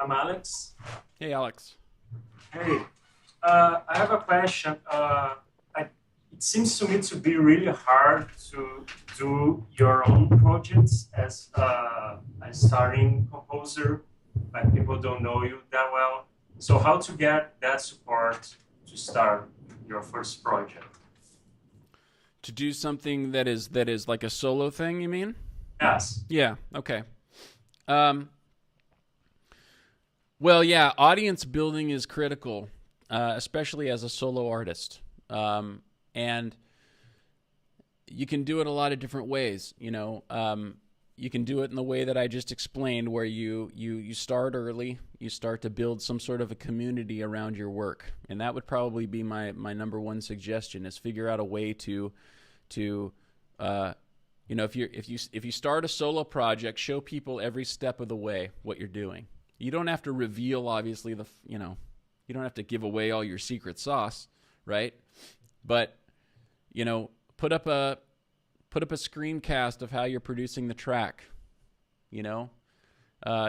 I'm Alex. Hey, Alex. Hey, I have a question. It seems to me to be really hard to do your own projects as a starting composer, like people don't know you that well. So how to get that support to start your first project? To do something that is like a solo thing, you mean? Yes. Yeah. Okay. Um, well, yeah. Audience building is critical, especially as a solo artist, and you can do it a lot of different ways. You can do it in the way that I just explained, where you start early, you start to build some sort of a community around your work, and that would probably be my number one suggestion: is figure out a way to uh, if you start a solo project, show people every step of the way what you're doing. You don't have to reveal, obviously, you don't have to give away all your secret sauce, right? But you know, put up a put up a screencast of how you're producing the track. You know,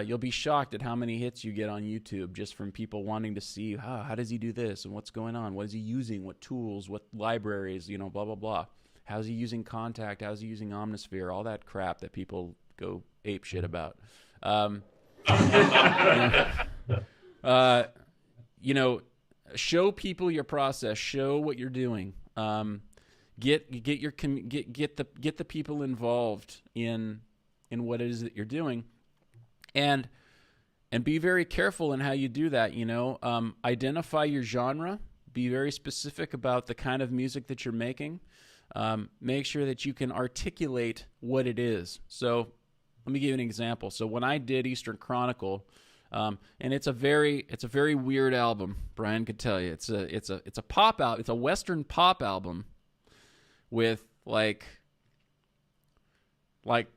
you'll be shocked at how many hits you get on YouTube just from people wanting to see how does he do this and what's going on, what is he using, what tools, what libraries, blah blah blah. How's he using Contact? How's he using Omnisphere? All that crap that people go ape shit about. Um, you know, uh, you know, show people your process. Show what you're doing. Get your get the people involved in what it is that you're doing, and be very careful in how you do that. Identify your genre. Be very specific about the kind of music that you're making. Make sure that you can articulate what it is. So let me give you an example. So when I did Eastern Chronicle, and it's a very weird album. Brian could tell you it's a pop out. It's a Western pop album with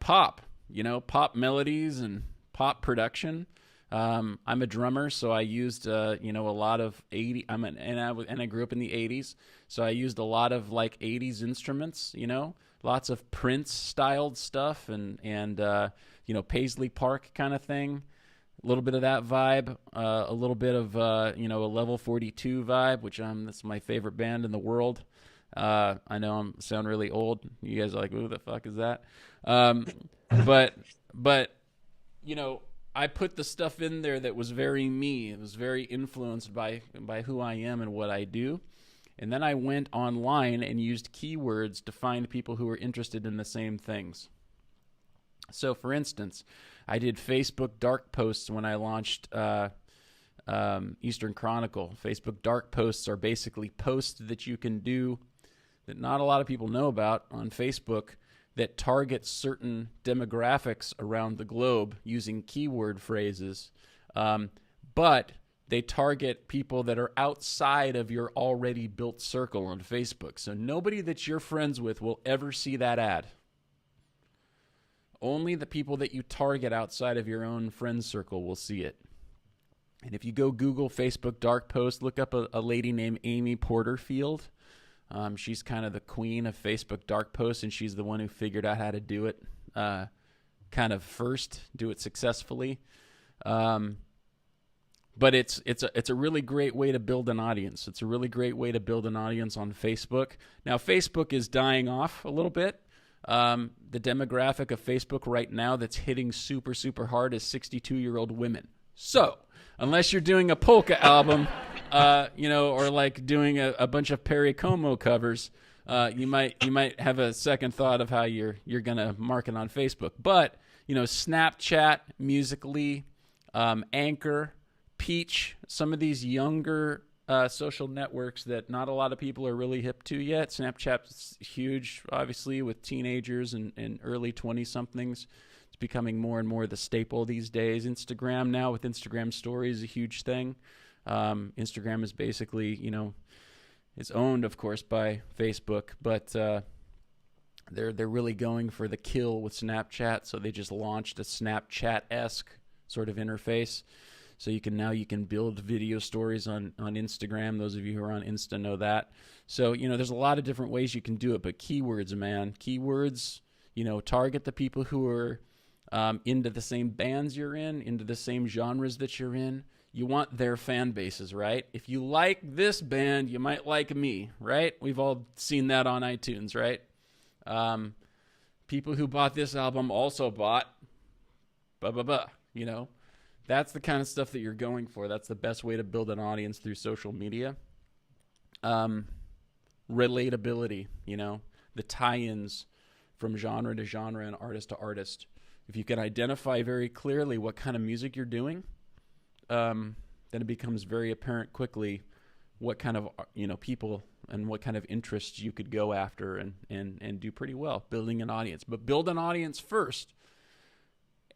pop, pop melodies and pop production. I'm a drummer, so I used a lot of 80. And I grew up in the 80s, so I used a lot of 80s instruments. Lots of Prince styled stuff and Paisley Park kind of thing. A little bit of that vibe, a little bit of a Level 42 vibe, which that's my favorite band in the world. I know I sound really old. You guys are like, "Who the fuck is that?" Um, but but you know, I put the stuff in there that was very me. It was very influenced by who I am and what I do. And then I went online and used keywords to find people who were interested in the same things. So, for instance, I did Facebook dark posts when I launched Eastern Chronicle. Facebook dark posts are basically posts that you can do that not a lot of people know about on Facebook that target certain demographics around the globe using keyword phrases, but they target people that are outside of your already built circle on Facebook. So nobody that you're friends with will ever see that ad. Only the people that you target outside of your own friend circle will see it. And if you go Google Facebook dark post, look up a lady named Amy Porterfield. She's kind of the queen of Facebook dark posts, and she's the one who figured out how to do it kind of first, do it successfully. Um, but it's a really great way to build an audience. It's a really great way to build an audience on Facebook. Now, Facebook is dying off a little bit. The demographic of Facebook right now that's hitting super, super hard is 62-year-old women. So, unless you're doing a polka album, or doing a bunch of Perry Como covers, you might have a second thought of how you're gonna market on Facebook. But Snapchat, Musically, Anchor, Peach, some of these younger social networks that not a lot of people are really hip to yet. Snapchat's huge, obviously, with teenagers and early 20 somethings. It's becoming more and more the staple these days. Instagram now, with Instagram stories, is a huge thing. Instagram is basically, it's owned, of course, by Facebook, but they're really going for the kill with Snapchat. So they just launched a Snapchat-esque sort of interface. So you can build video stories on Instagram. Those of you who are on Insta know that. So there's a lot of different ways you can do it, but keywords, man, keywords. Target the people who are into the same bands you're in, into the same genres that you're in. You want their fan bases, right? If you like this band, you might like me, right? We've all seen that on iTunes, right? People who bought this album also bought blah, blah, blah, you know? That's the kind of stuff that you're going for. That's the best way to build an audience through social media. Relatability, you know, the tie-ins from genre to genre and artist to artist. If you can identify very clearly what kind of music you're doing, then it becomes very apparent quickly what kind of, you know, people and what kind of interests you could go after and do pretty well building an audience. But build an audience first,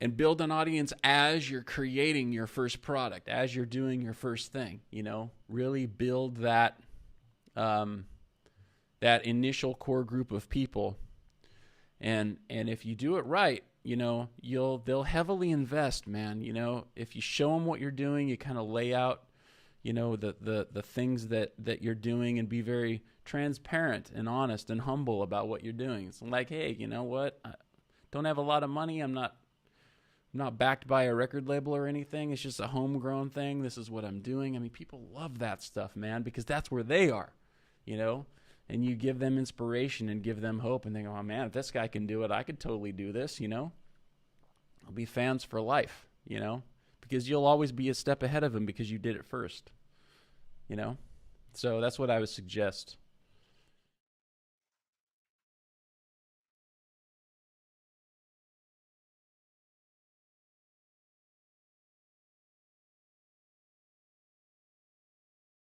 and build an audience as you're creating your first product, as you're doing your first thing, you know, really build that, that initial core group of people. And if you do it right, you know, they'll heavily invest, man. You know, if you show them what you're doing, you kind of lay out, you know, the things that you're doing, and be very transparent and honest and humble about what you're doing. It's like, hey, you know what? I don't have a lot of money. I'm not backed by a record label or anything. It's just a homegrown thing. This is what I'm doing. I mean, people love that stuff, man, because that's where they are, you know? And you give them inspiration and give them hope, and they go, oh, man, if this guy can do it, I could totally do this, you know? I'll be fans for life, you know? Because you'll always be a step ahead of them because you did it first, you know? So that's what I would suggest.